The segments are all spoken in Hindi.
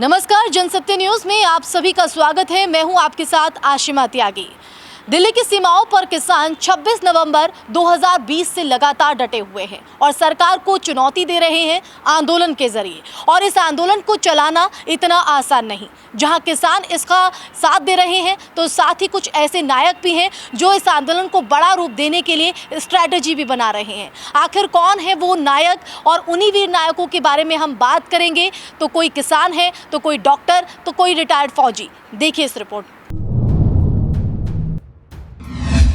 नमस्कार, जनसत्य न्यूज में आप सभी का स्वागत है। मैं हूं आपके साथ आशिमा त्यागी। दिल्ली की सीमाओं पर किसान 26 नवंबर 2020 से लगातार डटे हुए हैं और सरकार को चुनौती दे रहे हैं आंदोलन के जरिए। और इस आंदोलन को चलाना इतना आसान नहीं। जहां किसान इसका साथ दे रहे हैं तो साथ ही कुछ ऐसे नायक भी हैं जो इस आंदोलन को बड़ा रूप देने के लिए स्ट्रैटेजी भी बना रहे हैं। आखिर कौन है वो नायक, और उन्हीं वीर नायकों के बारे में हम बात करेंगे। तो कोई किसान है, तो कोई डॉक्टर, तो कोई रिटायर्ड फौजी। देखिए इस रिपोर्ट।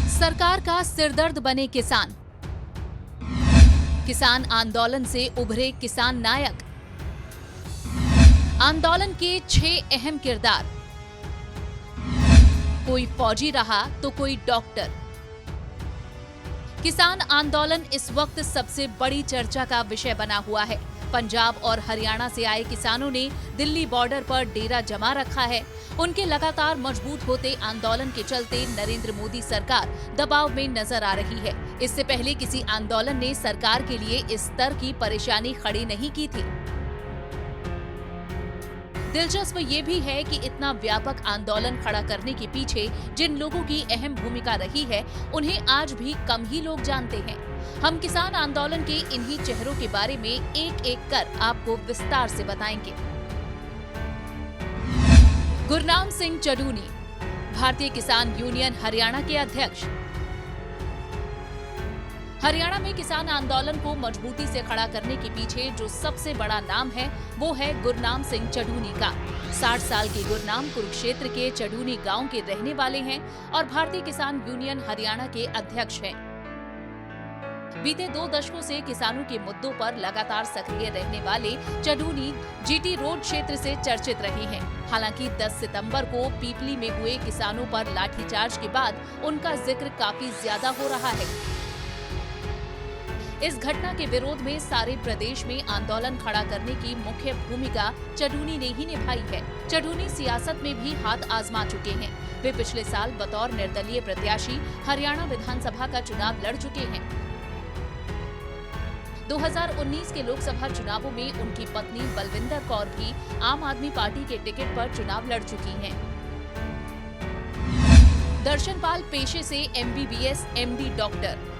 सरकार का सिरदर्द बने किसान। किसान आंदोलन से उभरे किसान नायक। आंदोलन के 6 अहम किरदार। कोई फौजी रहा तो कोई डॉक्टर। किसान आंदोलन इस वक्त सबसे बड़ी चर्चा का विषय बना हुआ है। पंजाब और हरियाणा से आए किसानों ने दिल्ली बॉर्डर पर डेरा जमा रखा है। उनके लगातार मजबूत होते आंदोलन के चलते नरेंद्र मोदी सरकार दबाव में नजर आ रही है। इससे पहले किसी आंदोलन ने सरकार के लिए इस स्तर की परेशानी खड़ी नहीं की थी। दिलचस्प ये भी है कि इतना व्यापक आंदोलन खड़ा करने के पीछे जिन लोगों की अहम भूमिका रही है, उन्हें आज भी कम ही लोग जानते हैं। हम किसान आंदोलन के इन्हीं चेहरों के बारे में एक एक कर आपको विस्तार से बताएंगे। गुरनाम सिंह चडूनी, भारतीय किसान यूनियन हरियाणा के अध्यक्ष। हरियाणा में किसान आंदोलन को मजबूती से खड़ा करने के पीछे जो सबसे बड़ा नाम है वो है गुरनाम सिंह चडूनी का। 60 साल के गुरनाम कुरुक्षेत्र के चडूनी गांव के रहने वाले हैं और भारतीय किसान यूनियन हरियाणा के अध्यक्ष हैं। बीते 2 दशकों से किसानों के मुद्दों पर लगातार सक्रिय रहने वाले चडूनी जीटी रोड क्षेत्र से चर्चित रहे हैं। हालांकि 10 सितंबर को पीपली में हुए किसानों पर लाठीचार्ज के बाद उनका जिक्र काफी ज्यादा हो रहा है। इस घटना के विरोध में सारे प्रदेश में आंदोलन खड़ा करने की मुख्य भूमिका चडूनी ने ही निभाई है। चडूनी सियासत में भी हाथ आजमा चुके हैं। वे पिछले साल बतौर निर्दलीय प्रत्याशी हरियाणा विधानसभा का चुनाव लड़ चुके हैं। 2019 के लोकसभा चुनावों में उनकी पत्नी बलविंदर कौर भी आम आदमी पार्टी के टिकट पर चुनाव लड़ चुकी हैं। दर्शनपाल पेशे से MBBS MD doctor.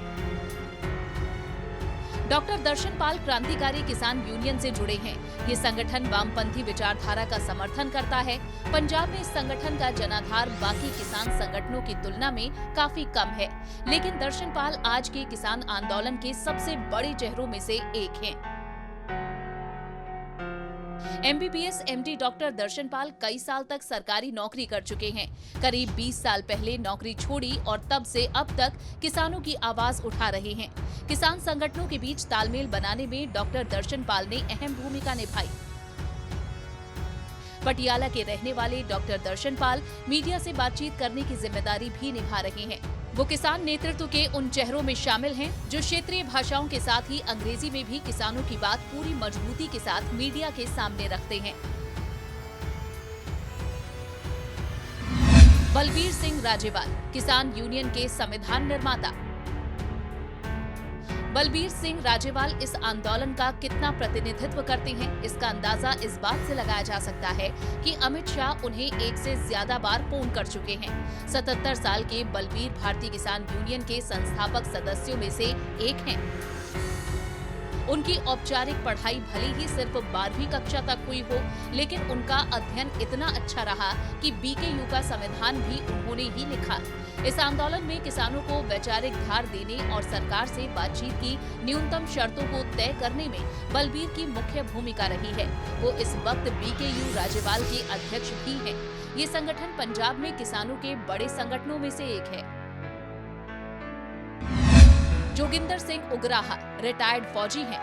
Doctor Darshanpal क्रांतिकारी किसान यूनियन से जुड़े हैं। ये संगठन वामपंथी विचारधारा का समर्थन करता है। पंजाब में इस संगठन का जनाधार बाकी किसान संगठनों की तुलना में काफी कम है, लेकिन दर्शनपाल आज के किसान आंदोलन के सबसे बड़े चेहरों में से एक हैं। MBBS MD डॉक्टर दर्शनपाल कई साल तक सरकारी नौकरी कर चुके हैं। करीब 20 साल पहले नौकरी छोड़ी और तब से अब तक किसानों की आवाज उठा रहे हैं। किसान संगठनों के बीच तालमेल बनाने में डॉक्टर दर्शनपाल ने अहम भूमिका निभाई। पटियाला के रहने वाले डॉक्टर दर्शनपाल मीडिया से बातचीत करने की जिम्मेदारी भी निभा रहे हैं। वो किसान नेतृत्व के उन चेहरों में शामिल हैं जो क्षेत्रीय भाषाओं के साथ ही अंग्रेजी में भी किसानों की बात पूरी मजबूती के साथ मीडिया के सामने रखते हैं। बलबीर सिंह राजेवाल, किसान यूनियन के संविधान निर्माता। बलबीर सिंह राजेवाल इस आंदोलन का कितना प्रतिनिधित्व करते हैं, इसका अंदाजा इस बात से लगाया जा सकता है कि अमित शाह उन्हें 1 से ज्यादा बार फोन कर चुके हैं। 77 साल के बलबीर भारतीय किसान यूनियन के संस्थापक सदस्यों में से एक हैं। उनकी औपचारिक पढ़ाई भले ही सिर्फ 12वीं कक्षा तक हुई हो, लेकिन उनका अध्ययन इतना अच्छा रहा कि BKU का संविधान भी उन्होंने ही लिखा। इस आंदोलन में किसानों को वैचारिक धार देने और सरकार से बातचीत की न्यूनतम शर्तों को तय करने में बलबीर की मुख्य भूमिका रही है। वो इस वक्त BKU राजेवाल के अध्यक्ष भी हैं। ये संगठन पंजाब में किसानों के बड़े संगठनों में से एक है। जोगिंदर सिंह उगराहा, रिटायर्ड फौजी हैं।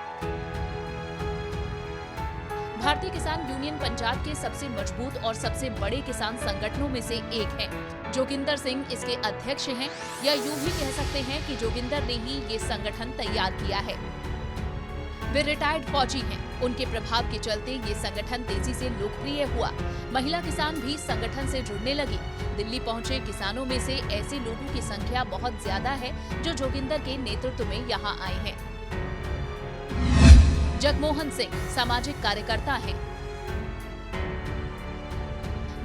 भारतीय किसान यूनियन पंजाब के सबसे मजबूत और सबसे बड़े किसान संगठनों में से एक है। जोगिंदर सिंह इसके अध्यक्ष हैं, या यूं भी कह सकते हैं कि जोगिंदर ने ही ये संगठन तैयार किया है। वे रिटायर्ड फौजी हैं। उनके प्रभाव के चलते ये संगठन तेजी से लोकप्रिय हुआ। महिला किसान भी संगठन से जुड़ने लगी। दिल्ली पहुंचे किसानों में से ऐसे लोगों की संख्या बहुत ज्यादा है जो जोगिंदर के नेतृत्व में यहाँ आए हैं। जगमोहन सिंह सामाजिक कार्यकर्ता हैं।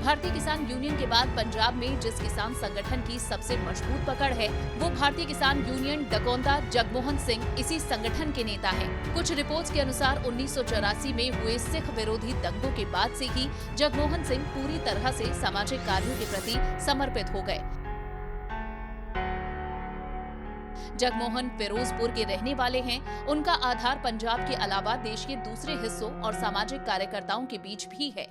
भारतीय किसान यूनियन के बाद पंजाब में जिस किसान संगठन की सबसे मजबूत पकड़ है वो भारतीय किसान यूनियन डकौंदा जगमोहन सिंह इसी संगठन के नेता हैं। कुछ रिपोर्ट्स के अनुसार 1984 में हुए सिख विरोधी दंगों के बाद से ही जगमोहन सिंह पूरी तरह से सामाजिक कार्यों के प्रति समर्पित हो गए। जगमोहन फिरोजपुर के रहने वाले हैं। उनका आधार पंजाब के अलावा देश के दूसरे हिस्सों और सामाजिक कार्यकर्ताओं के बीच भी है।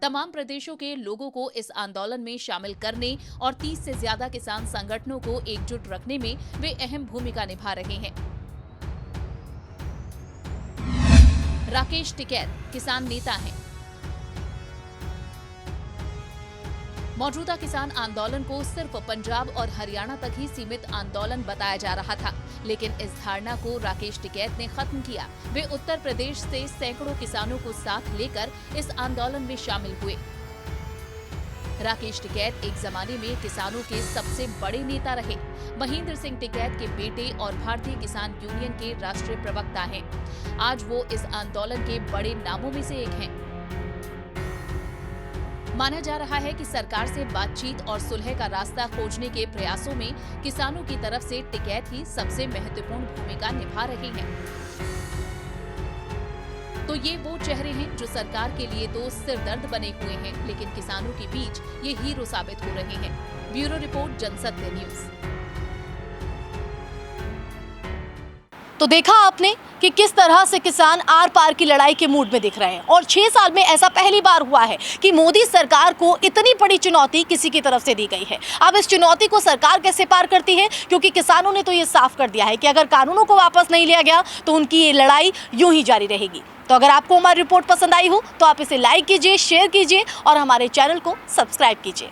तमाम प्रदेशों के लोगों को इस आंदोलन में शामिल करने और 30 से ज्यादा किसान संगठनों को एकजुट रखने में वे अहम भूमिका निभा रहे हैं। राकेश टिकैत किसान नेता हैं। मौजूदा किसान आंदोलन को सिर्फ पंजाब और हरियाणा तक ही सीमित आंदोलन बताया जा रहा था, लेकिन इस धारणा को राकेश टिकैत ने खत्म किया। वे उत्तर प्रदेश से सैकड़ों किसानों को साथ लेकर इस आंदोलन में शामिल हुए। राकेश टिकैत एक जमाने में किसानों के सबसे बड़े नेता रहे। महेंद्र सिंह टिकैत के बेटे और भारतीय किसान यूनियन के राष्ट्रीय प्रवक्ता हैं। आज वो इस आंदोलन के बड़े नामों में से एक हैं। माना जा रहा है कि सरकार से बातचीत और सुलह का रास्ता खोजने के प्रयासों में किसानों की तरफ से टिकैत ही सबसे महत्वपूर्ण भूमिका निभा रहे हैं। तो ये वो चेहरे हैं जो सरकार के लिए तो सिरदर्द बने हुए हैं, लेकिन किसानों के बीच ये हीरो साबित हो रहे हैं। Bureau report, Jansatya news. तो देखा आपने कि किस तरह से किसान आर पार की लड़ाई के मूड में दिख रहे हैं और 6 साल में ऐसा पहली बार हुआ है कि मोदी सरकार को इतनी बड़ी चुनौती किसी की तरफ से दी गई है। अब इस चुनौती को सरकार कैसे पार करती है, क्योंकि किसानों ने तो ये साफ कर दिया है कि अगर कानूनों को वापस नहीं लिया गया तो उनकी ये लड़ाई यूं ही जारी रहेगी। तो अगर आपको हमारी रिपोर्ट पसंद आई हो तो आप इसे लाइक कीजिए, शेयर कीजिए और हमारे चैनल को सब्सक्राइब कीजिए।